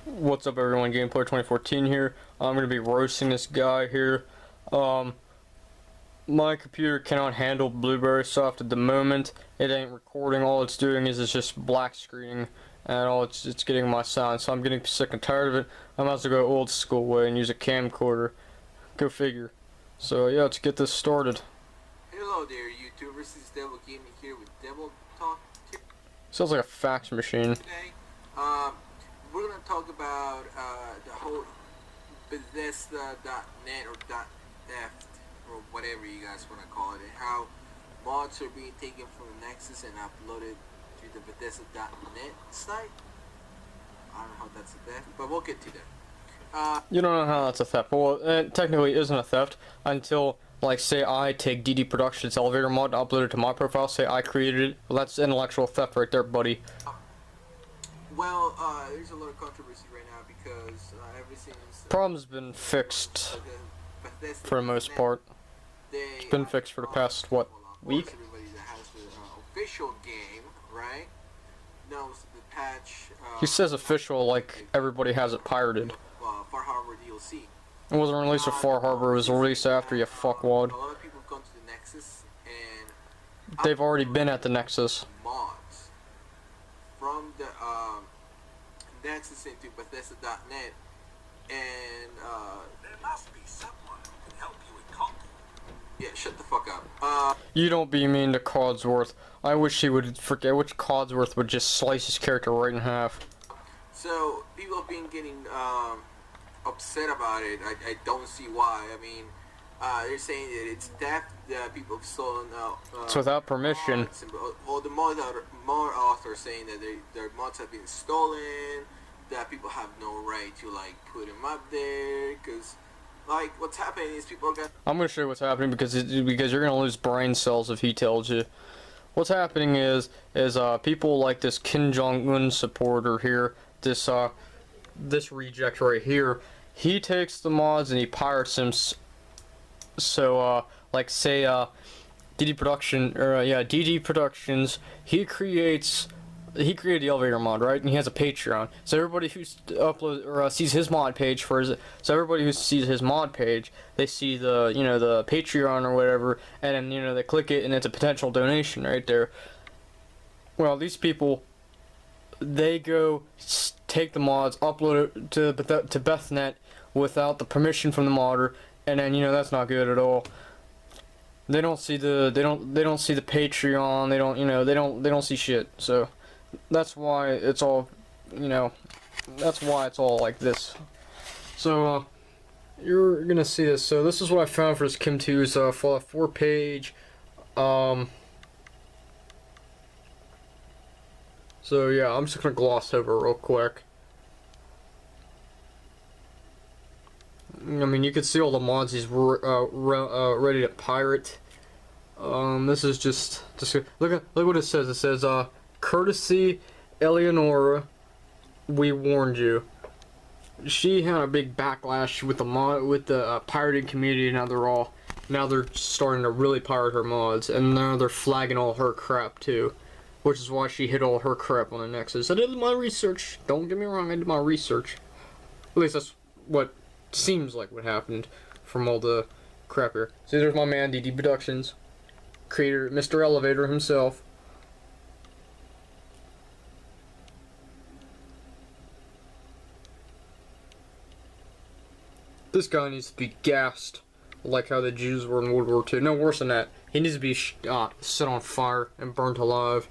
What's up, everyone? Gameplay 2014 here. I'm gonna be roasting this guy here. My computer cannot handle Blueberry Soft at the moment. It ain't recording. All it's doing is it's just black screening, and all it's getting my sound. So I'm getting sick and tired of it. I might as well go old school way and use a camcorder. Go figure. So yeah, let's get this started. Hello there, YouTubers. This is Devil Gaming here with Devil Talk. Sounds like a fax machine. Today, we're gonna talk about the whole Bethesda.net or .theft or whatever you guys want to call it, and how mods are being taken from the Nexus and uploaded to the Bethesda.net site. I don't know how that's a theft, but we'll get to that. You don't know how that's a theft. Well, it technically isn't a theft until, like, say I take DD Productions elevator mod, upload it to my profile, say I created it. Well, that's intellectual theft right there, buddy. Well, there's a lot of controversy right now because ever since Problem's been fixed for the most part. It's been fixed for the past, what, week? Everybody that has the official game, right, knows the patch. He says official like everybody has it pirated. Far Harbor DLC. It wasn't released at Far Harbor, it was released after, you fuckwad. A lot of people come to the Nexus and They've already been at the Nexus. mods from the Nexus into Bethesda.net, and there must be someone who can help you with content. Yeah, shut the fuck up. You don't be mean to Codsworth. I wish he would forget which Codsworth would just slice his character right in half. So people have been getting upset about it. I don't see why. I mean, they're saying that it's theft. That people have stolen. It's without permission. Mods, and all the mod authors saying that their mods have been stolen. That people have no right to like put them up there because, like, what's happening is people are I'm gonna show you what's happening because you're gonna lose brain cells if he tells you. What's happening is people like this Kim Jong-un supporter here, this reject right here. He takes the mods and he pirates them. So like say DD Productions, he created the elevator mod, right? And he has a Patreon. So everybody who sees his mod page so everybody who sees his mod page, they see the the Patreon or whatever, and then they click it and it's a potential donation right there. Well, these people, they go take the mods, upload it to Bethnet without the permission from the modder, and then that's not good at all. They don't see the see the Patreon. They don't see shit. So that's why it's all that's why it's all like this. So you're gonna see this. So this is what I found for this Kim 2's Fallout 4 page. So yeah, I'm just gonna gloss over real quick. I mean, you can see all the mods he's ready to pirate. This is just look what it says. It says, courtesy Eleonora, we warned you. She had a big backlash with the pirating community. Now they're starting to really pirate her mods, and now they're flagging all her crap too, which is why she hid all her crap on the Nexus. I did my research. Don't get me wrong, I did my research. At least that's what seems like what happened from all the crap here. See, there's my man, DD Productions, creator, Mr. Elevator himself. This guy needs to be gassed, like how the Jews were in World War II. No, worse than that. He needs to be set on fire and burnt alive.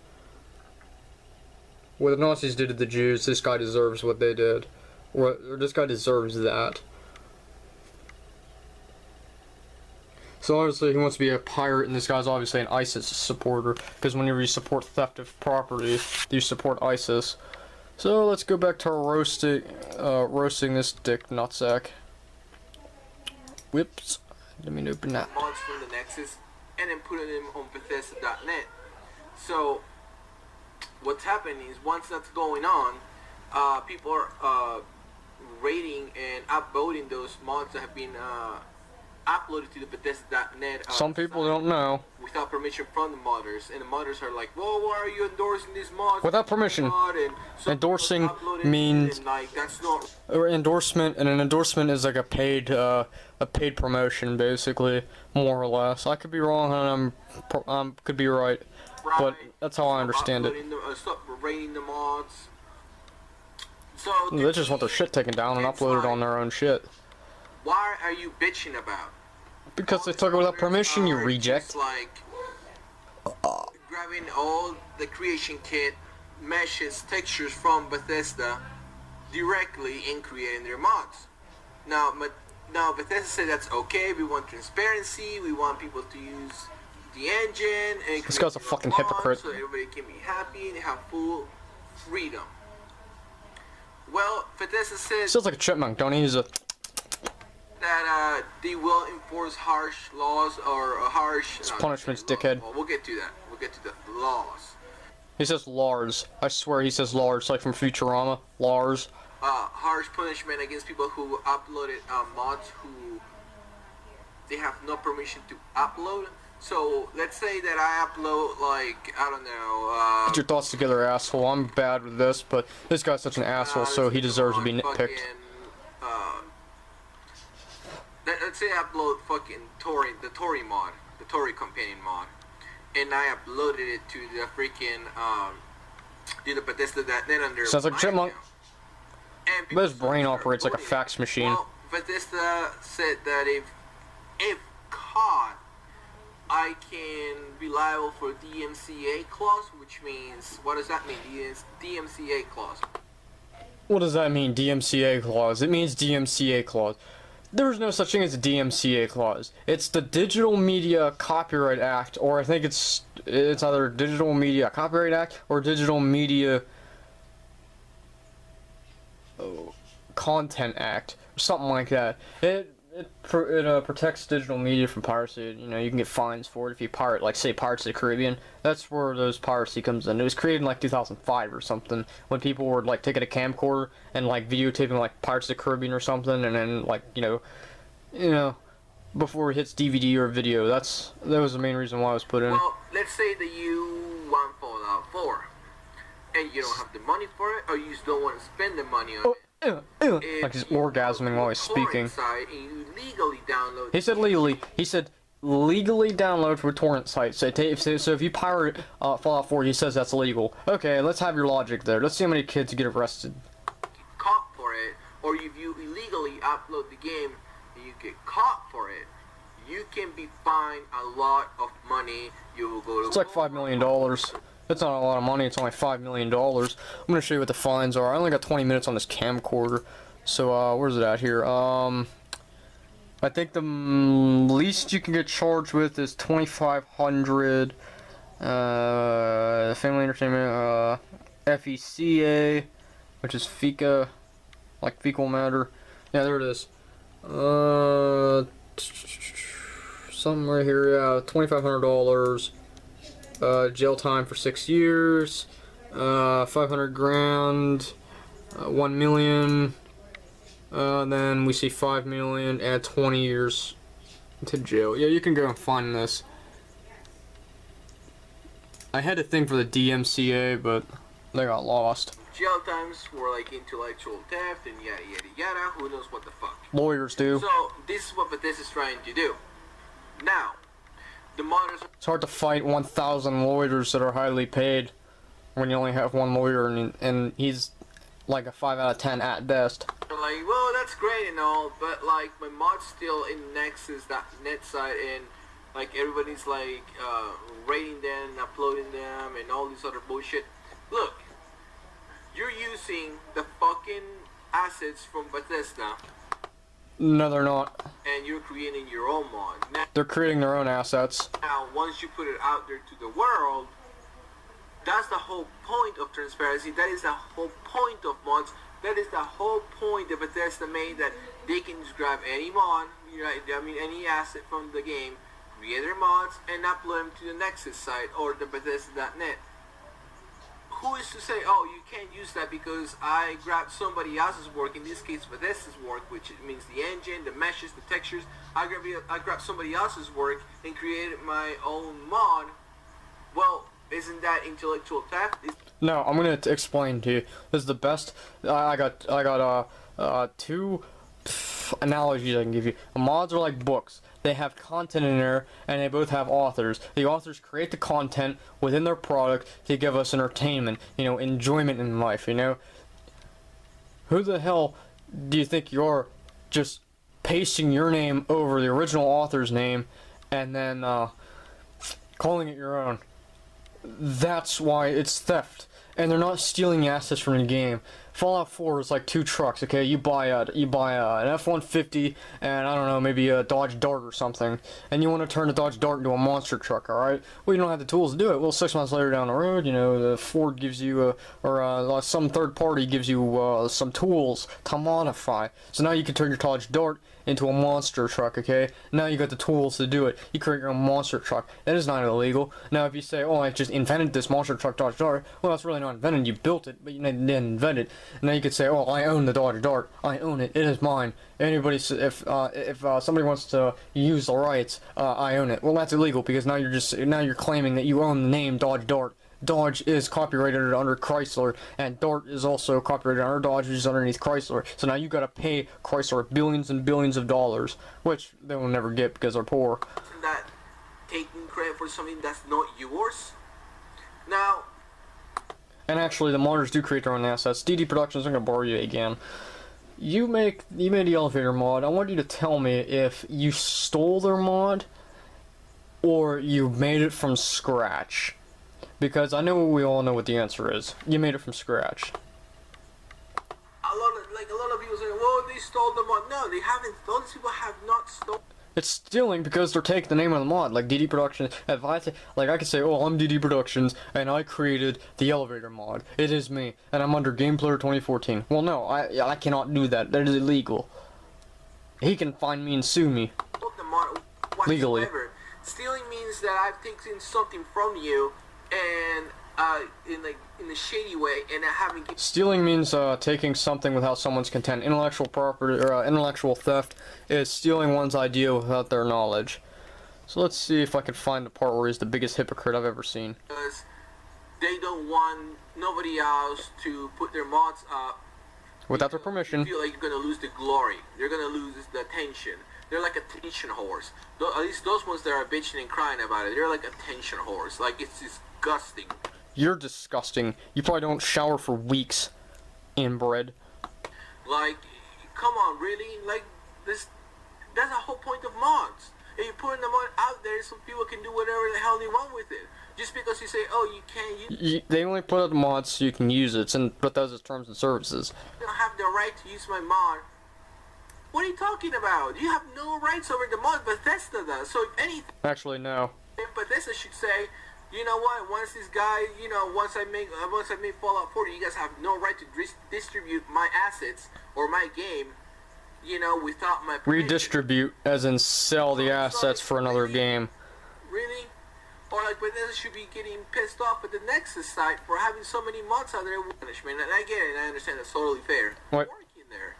What the Nazis did to the Jews, this guy deserves what they did. Or this guy deserves that. So obviously he wants to be a pirate, and this guy's obviously an ISIS supporter, because whenever you support theft of property, you support ISIS. So let's go back to our roasting this dick nutsack. Whoops, let me open that. Mods from the Nexus and then putting them on Bethesda.net. So what's happening is once that's going on, people are rating and upvoting those mods that have been uploaded to the Bethesda.net. Some people don't know. without permission from the modders, and the modders are like, "Whoa, why are you endorsing these mods?" Without permission. And so Endorsing uploaded means and, like, that's not. or endorsement, and an endorsement is like a paid promotion, basically, more or less. I could be wrong, and could be right, but that's how I understand it. Stop rating the mods. So They just want their shit taken down and uploaded on their own shit. Why are you bitching about? Because they took it without permission, you reject. Just like grabbing all the creation kit, meshes, textures from Bethesda directly and creating their mods. Now Bethesda said that's okay. We want transparency. We want people to use the engine. And This guy's a fucking hypocrite. So everybody can be happy and have full freedom. Well, Bethesda says Sounds like a chipmunk, don't he? He's a... that they will enforce harsh laws or harsh punishments, dickhead. Well, we'll get to that. We'll get to the laws. He says Lars. I swear he says Lars, like from Futurama. Lars. Harsh punishment against people who uploaded mods who they have no permission to upload. So let's say that I upload, like, I don't know. Get your thoughts together, asshole. I'm bad with this, but this guy's such an asshole, so he deserves to be nitpicked. Let's say I upload fucking the Tory mod, the Tory companion mod, and I uploaded it to the freaking the Bethesda.net under. Sounds like a chipmunk. And But his brain operates like a fax machine. Well, Bethesda said that if caught, I can be liable for DMCA clause, which means, what does that mean? DMCA clause. What does that mean, DMCA clause? It means DMCA clause. There's no such thing as a DMCA clause. It's the Digital Media Copyright Act, or I think it's either Digital Media Copyright Act or Digital Media Content Act, or something like that. It protects digital media from piracy. You know, you can get fines for it if you pirate, like, say, Pirates of the Caribbean. That's where those piracy comes in. It was created in, like, 2005 or something, when people were, like, taking a camcorder and, like, videotaping, like, Pirates of the Caribbean or something, and then, like, you know, before it hits DVD or video. That was the main reason why it was put in. Well, let's say that you want Fallout 4, and you don't have the money for it, or you just don't want to spend the money on it. Like he's orgasming while he's speaking. He said legally. He said legally download for torrent sites. So if you pirate Fallout 4, he says that's illegal. Okay, let's have your logic there. Let's see how many kids get arrested. Caught for it, or if you illegally upload the game and you get caught for it, you can be fined a lot of money. You will go to. It's like $5 million. That's not a lot of money, it's only $5 million. I'm gonna show you what the fines are. I only got 20 minutes on this camcorder. So, where's it at here? I think the least you can get charged with is $2,500. Family Entertainment, FECA, which is FECA, like fecal matter. Yeah, there it is. Something right here, yeah, $2,500. Jail time for 6 years, 500 grand, 1 million, then we see 5 million, add 20 years to jail. Yeah, you can go and find this. I had a thing for the DMCA, but they got lost. Jail times for, like, intellectual theft and yada yada yada, who knows what the fuck. Lawyers do. So, this is what Bethesda is trying to do. Now, the modders... It's hard to fight 1,000 lawyers that are highly paid when you only have one lawyer and he's like a 5 out of 10 at best. They're like, well, that's great and all, but like my mod's still in Nexus.net site, and like everybody's like rating them and uploading them and all this other bullshit. Look, you're using the fucking assets from Bethesda. No, they're not. And you're creating your own mod. Now, they're creating their own assets. Now, once you put it out there to the world, that's the whole point of transparency. That is the whole point of mods. That is the whole point that Bethesda made, that they can just grab any mod, any asset from the game, create their mods, and upload them to the Nexus site or the Bethesda.net. who is to say, oh, you can't use that because I grabbed somebody else's work, in this case Bethesda's work, which means the engine, the meshes, the textures. I grabbed somebody else's work and created my own mod. Well, isn't that intellectual theft? No, I'm gonna explain to you. This is the best. I got two analogies I can give you. Mods are like books. They have content in there, and they both have authors. The authors create the content within their product to give us entertainment, enjoyment in life, Who the hell do you think you are, just pasting your name over the original author's name and then calling it your own? That's why it's theft. And they're not stealing assets from the game. Fallout 4 is like two trucks, okay? You buy an F-150 and I don't know, maybe a Dodge Dart or something, and you want to turn the Dodge Dart into a monster truck, alright? Well, you don't have the tools to do it. Well, 6 months later down the road, the Ford gives you, some third party gives you some tools to modify. So now you can turn your Dodge Dart into a monster truck, okay? Now you got the tools to do it. You create your own monster truck. That is not illegal. Now if you say, oh, I just invented this monster truck Dodge Dart, well, that's really not invented. You built it, but you didn't invent it. Now you could say, oh, I own the Dodge Dart. I own it. It is mine. Anybody, if somebody wants to use the rights, I own it. Well, that's illegal because now you're claiming that you own the name Dodge Dart. Dodge is copyrighted under Chrysler, and Dart is also copyrighted under Dodge, which is underneath Chrysler. So now you gotta pay Chrysler billions and billions of dollars, which they will never get because they're poor. Isn't that taking credit for something that's not yours? Now. And actually, the modders do create their own assets. DD Productions, I'm gonna borrow you again. You made the elevator mod. I want you to tell me if you stole their mod or you made it from scratch. Because I know we all know what the answer is. You made it from scratch. A lot of people say, well, they stole the mod. No, they haven't. Those people have not stolen. It's stealing because they're taking the name of the mod. Like DD Productions. If I say, I could say, oh, I'm DD Productions and I created the elevator mod. It is me, and I'm under Gameplayer 2014. Well, no, I cannot do that. That is illegal. He can find me and sue me. The mod legally. Stealing means that I've taken something from you. And in a shady way, and I haven't. Stealing means taking something without someone's consent. Intellectual property or intellectual theft is stealing one's idea without their knowledge. So let's see if I can find the part where he's the biggest hypocrite I've ever seen. Because they don't want nobody else to put their mods up without their permission. You feel like you're gonna lose the glory. You're gonna lose the attention. They're like attention whores. At least those ones that are bitching and crying about it. They're like attention whores. Like it's disgusting. You're disgusting. You probably don't shower for weeks, inbred. Like, come on, really? Like this. That's the whole point of mods. And you're putting the mod out there so people can do whatever the hell they want with it. Just because you say, oh, you can't use. They only put out the mods so you can use it, and put those as terms and services. You don't have the right to use my mod. What are you talking about? You have no rights over the mod. Bethesda does. So if anything, actually, no. Bethesda should say, you know what? Once this guy, once I make Fallout 4, you guys have no right to distribute my assets or my game, without my permission. Redistribute, as in sell the assets for another game. Really? Or like Bethesda should be getting pissed off at the Nexus site for having so many mods out there with punishment. And I get it, and I understand that's totally fair. What? Working there.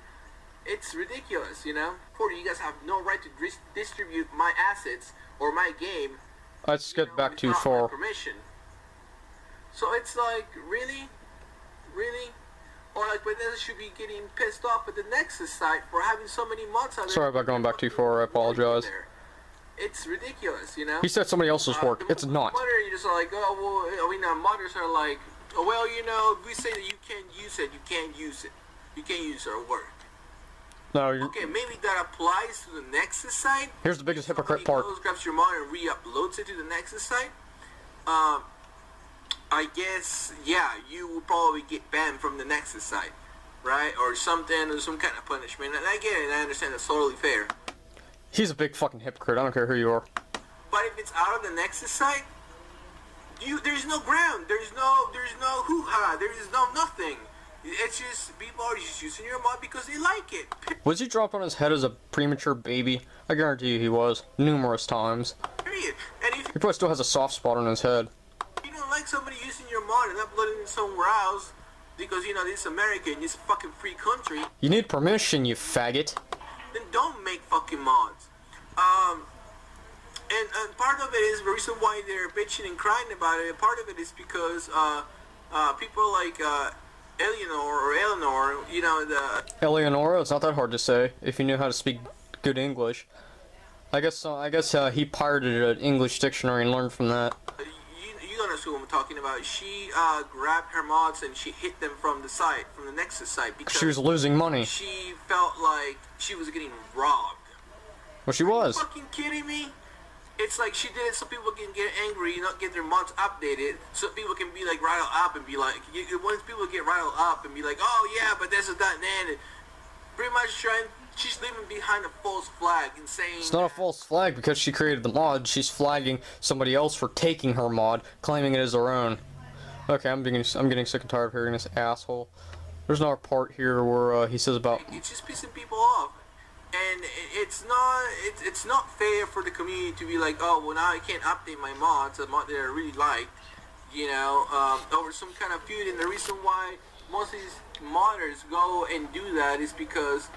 It's ridiculous, you guys have no right to distribute my assets or my game. Let's get back too far. Permission. So it's like, really? Or like Bethesda should be getting pissed off at the Nexus site for having so many mods out there. Sorry about going back too far. I apologize. It's ridiculous, He said somebody else's work. It's not. You're just like, oh, well, modders are like, oh, well, we say that you can't use it. You can't use it. You can't use our work. No, okay, maybe that applies to the Nexus site. Here's the biggest hypocrite part. Grabs your mod and re-uploads it to the Nexus site. I guess, yeah, you will probably get banned from the Nexus site, right? Or something, or some kind of punishment. And I get it, and I understand that's totally fair. He's a big fucking hypocrite. I don't care who you are. But if it's out of the Nexus site, there's no ground. There's no hoo-ha. There's no nothing. It's just, people are just using your mod because they like it. Was he dropped on his head as a premature baby? I guarantee you he was. Numerous times. Period. And if he probably still has a soft spot on his head. you don't like like somebody using your mod and uploading it somewhere else because, you know, this is America and it's a fucking free country, You need permission, you faggot. then don't make fucking mods. And part of it is the reason why they're bitching and crying about it. Part of it is because people like Eleanor, you know, the Eleonora, it's not that hard to say if you knew how to speak good English. I guess he pirated an English dictionary and learned from that. you understand what I'm talking about. She grabbed her mods and she hit them from the site, from the Nexus site, because She was losing money. she felt like she was getting robbed. Well, she was. Are you fucking kidding me? It's like she did it so people can get angry, not get their mods updated, so people can be like riled up and be like, once people get riled up and be like, oh yeah, but this is that and pretty much she's leaving behind a false flag and saying It's not a false flag because she created the mod. She's flagging somebody else for taking her mod, claiming it as their own. Okay, I'm getting sick and tired of hearing this asshole. There's another part here where he says about it's just pissing people off. And it's not fair for the community to be like, oh, well, now I can't update my mods, a mod that I really liked, you know, over some kind of feud. And the reason why most of these modders go and do that is because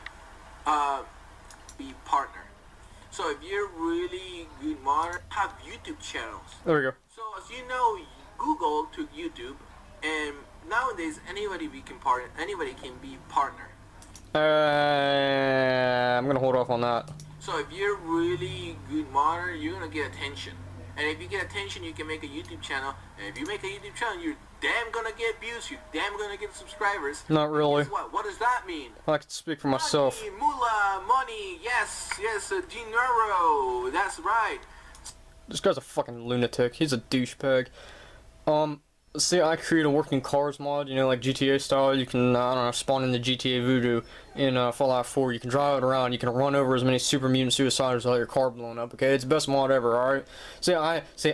be partner. So if you're really good modder, have YouTube channels. there we go. So as you know, Google took YouTube, and nowadays anybody can be partner. I'm gonna hold off on that. So if you're really good modder, you're gonna get attention. And if you get attention, you can make a YouTube channel. And if you make a YouTube channel, you're damn gonna get views. You're damn gonna get subscribers. Not really. Guess what? What does that mean? I can speak for myself. Money, moolah, money. Yes, dinero. That's right. This guy's a fucking lunatic. He's a douchebag. See, I create a working cars mod, you know, like GTA style. You can, I don't know, spawn in the GTA Voodoo in Fallout 4. You can drive it around. You can run over as many super mutant suiciders without your car blowing up. Okay, it's the best mod ever. All right. Say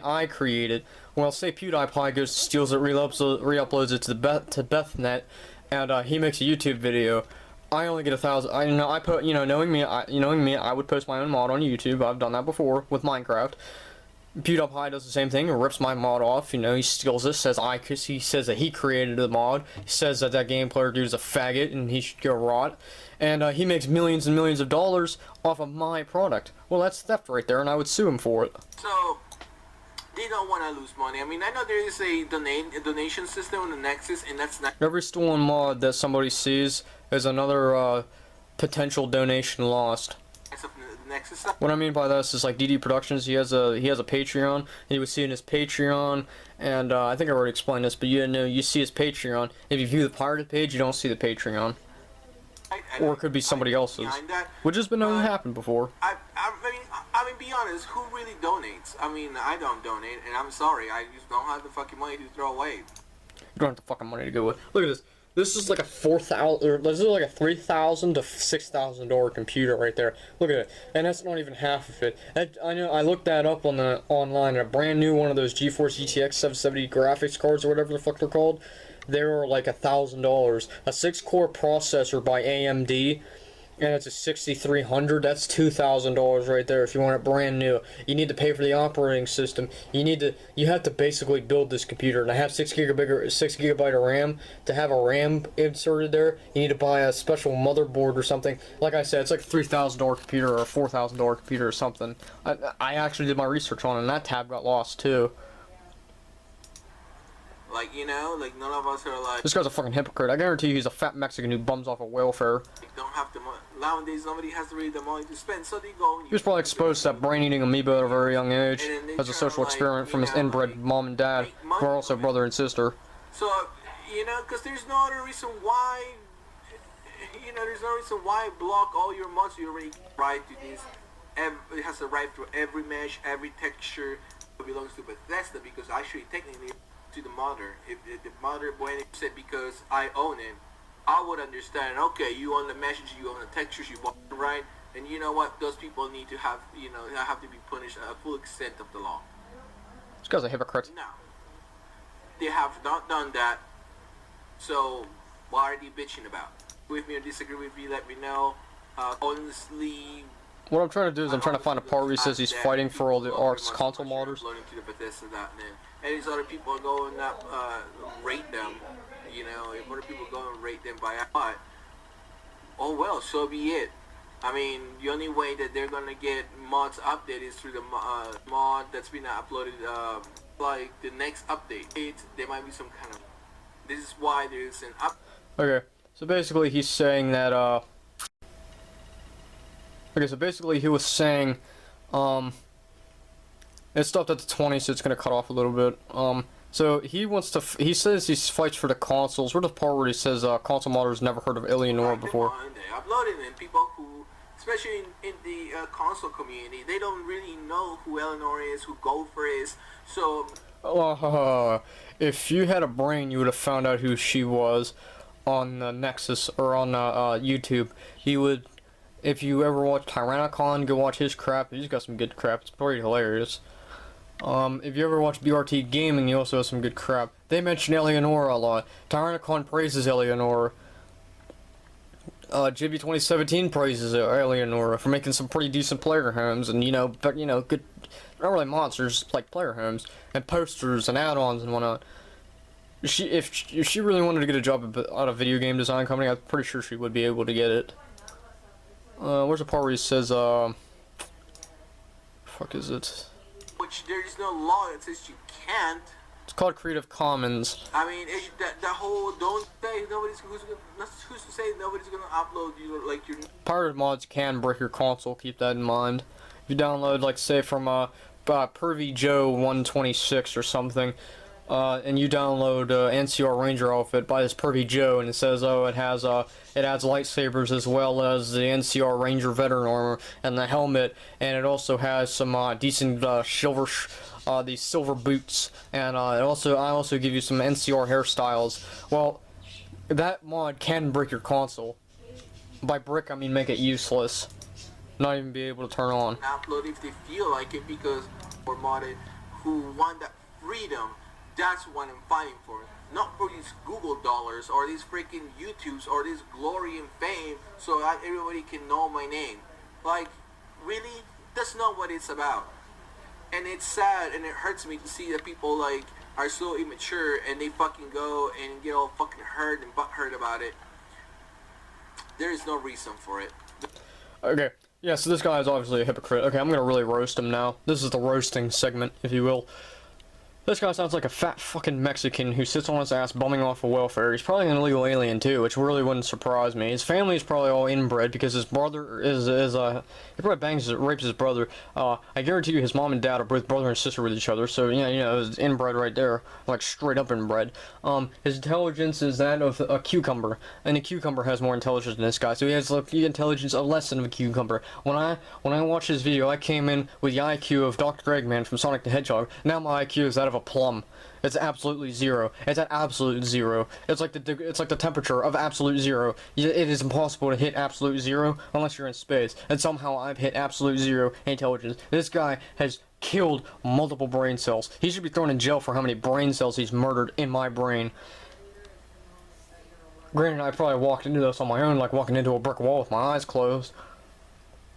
I create it. Well, say PewDiePie goes, steals it, re-uploads it to Bethnet, and he makes a YouTube video. I only get 1,000. Knowing me, I would post my own mod on YouTube. I've done that before with Minecraft. PewDiePie does the same thing, rips my mod off, you know, he steals this, he says that he created the mod, he says that game player dude is a faggot and he should go rot, and he makes millions and millions of dollars off of my product. Well, that's theft right there, and I would sue him for it. So, they don't want to lose money. I mean, I know there is a donation system on the Nexus, and that's not... Every stolen mod that somebody sees is another potential donation lost. Nexus. What I mean by this is like DD Productions. He has a Patreon. And you would see in his Patreon, and I think I already explained this, but you see his Patreon. If you view the pirated page, you don't see the Patreon, or it could be somebody else's, which has been known to happen before. I mean, be honest. Who really donates? I mean, I don't donate, and I'm sorry. I just don't have the fucking money to throw away. You don't have the fucking money to go with. Look at this. This is like a this is like a $3,000 to $6,000 computer right there. Look at it, and that's not even half of it. I know. I looked that up on the online. A brand new one of those GeForce GTX 770 graphics cards or whatever the fuck they're called. They were like $1,000. A 6-core processor by AMD, and it's a 6300. That's $2,000 right there. If you want it brand new, you need to pay for the operating system. You have to basically build this computer. And I have 6 gigabyte of RAM. To have a RAM inserted there, you need to buy a special motherboard or something. Like I said, it's like a $3,000 computer or a $4,000 computer or something. I actually did my research on it, and that tab got lost too. Like, you know, like none of us are like... This guy's a fucking hypocrite. I guarantee you he's a fat Mexican who bums off of welfare. Don't have the money. Nowadays, nobody has really the money to spend, so they go... He was probably exposed to that brain-eating amoeba at a very young age as a social experiment from his inbred mom and dad, who are also brother and sister. So, you know, because there's no other reason why... You know, there's no reason why block all your mods. You already right to this. It has a right to every mesh, every texture. It belongs to Bethesda, because actually, technically... to the modder. If the modder went said because I own it, I would understand. Okay, you own the meshes, you own the textures, you bought it right, and you know what? Those people need to have, you know, have to be punished at a full extent of the law. This guy's a hypocrite. No, they have not done that. So what are they bitching about? With me or disagree with me? Let me know. Honestly, What I'm trying to do is I'm trying to find a part where he says he's fighting for all the arts console modders. Uploading to the Bethesda.net. And these other people go and rate them. You know, if other people go and rate them by what? Oh well, so be it. I mean, the only way that they're gonna get mods updated is through the mod that's been uploaded. Like the next update, there might be some kind of. This is why there's an up. Okay, so basically he's saying that. Okay, so basically he was saying, it stopped at the 20, so it's gonna cut off a little bit. So he wants to. He says he fights for the consoles. Where's the part where he says console modders never heard of Eleonora before? They uploaded and people who, especially in the console community, they don't really know who Eleanor is, who Gopher is. So. If you had a brain, you would have found out who she was on Nexus or on YouTube. You would. If you ever watch Tyrannicon, go watch his crap. He's got some good crap. It's pretty hilarious. If you ever watch BRT Gaming, he also has some good crap. They mention Eleonora a lot. Tyrannicon praises Eleonora. Jibby 2017 praises Eleonora for making some pretty decent player homes and, but, good, not really monsters, like player homes, and posters and add-ons and whatnot. If she really wanted to get a job at a video game design company, I'm pretty sure she would be able to get it. Where's the part where he says, fuck is it? Which there is no law that says you can't. It's called Creative Commons. I mean, the whole don't say who's to say nobody's gonna upload your Pirated mods can break your console. Keep that in mind. If you download, like, say from Pervy Joe 126 or something, and you download NCR Ranger outfit by this Pervy Joe, and it says, oh, it adds lightsabers as well as the NCR Ranger veteran armor and the helmet, and it also has some decent these silver boots, and I also give you some NCR hairstyles. Well, that mod can break your console. By brick, I mean make it useless. Not even be able to turn on. Upload if they feel like it, because we're modded who want that freedom. That's what I'm fighting for. Not for these Google dollars or these freaking YouTubes or this glory and fame so that everybody can know my name. Like, really? That's not what it's about. And it's sad and it hurts me to see that people like are so immature and they fucking go and get all fucking hurt and butthurt about it. There is no reason for it. Okay. Yeah, so this guy is obviously a hypocrite. Okay, I'm gonna really roast him now. This is the roasting segment, if you will. This guy sounds like a fat fucking Mexican who sits on his ass bumming off of welfare. He's probably an illegal alien too, which really wouldn't surprise me. His family is probably all inbred because his brother he probably rapes his brother. I guarantee you his mom and dad are both brother and sister with each other, so it's inbred right there, like straight up inbred. His intelligence is that of a cucumber, and a cucumber has more intelligence than this guy, so he has the intelligence of less than a cucumber. When I watched his video, I came in with the IQ of Dr. Eggman from Sonic the Hedgehog. Now my IQ is that of a plum. It's absolutely zero. It's at absolute zero. It's like the temperature of absolute zero. It is impossible to hit absolute zero unless you're in space. And somehow I've hit absolute zero intelligence. This guy has killed multiple brain cells. He should be thrown in jail for how many brain cells he's murdered in my brain. Granted, I probably walked into this on my own, like walking into a brick wall with my eyes closed.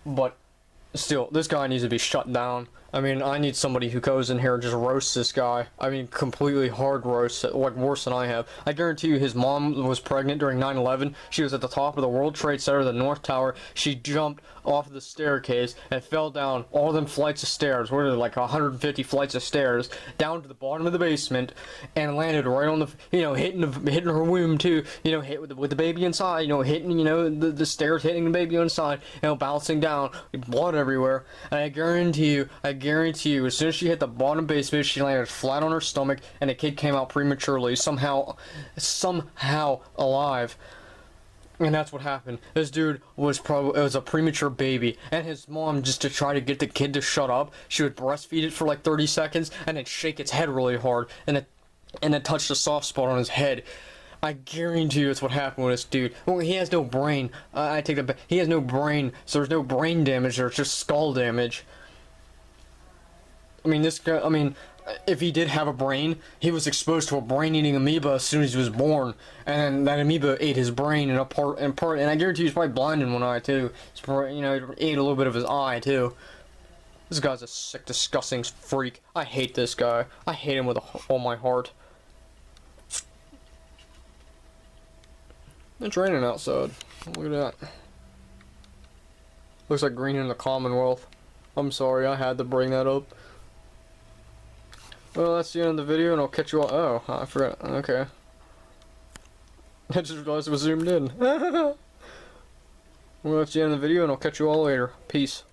But still, this guy needs to be shut down. I mean, I need somebody who goes in here and just roasts this guy. I mean, completely hard roast, like worse than I have. I guarantee you his mom was pregnant during 9/11. She was at the top of the World Trade Center, the North Tower. She jumped off the staircase and fell down all them flights of stairs. What are they, like 150 flights of stairs, down to the bottom of the basement, and landed right on the, hitting her womb too. Hit with the baby inside. Hitting, the stairs, hitting the baby inside. Bouncing down, blood everywhere. And I guarantee you, as soon as she hit the bottom basement, she landed flat on her stomach, and the kid came out prematurely, somehow alive. And that's what happened. This dude was a premature baby, and his mom, just to try to get the kid to shut up, she would breastfeed it for like 30 seconds, and then shake its head really hard, and then touch the soft spot on his head. I guarantee you it's what happened with this dude. Well, he has no brain. I take that back. He has no brain, so there's no brain damage, there's just skull damage. I mean, this guy, if he did have a brain, he was exposed to a brain-eating amoeba as soon as he was born, and then that amoeba ate his brain and and I guarantee he's probably blind in one eye too. You know, it ate a little bit of his eye too. This guy's a sick, disgusting freak. I hate this guy. I hate him with all my heart. It's raining outside. Look at that. Looks like green in the Commonwealth. I'm sorry, I had to bring that up. Well, that's the end of the video, and I'll catch you all. Oh, I forgot. Okay. I just realized it was zoomed in. Well, that's the end of the video, and I'll catch you all later. Peace.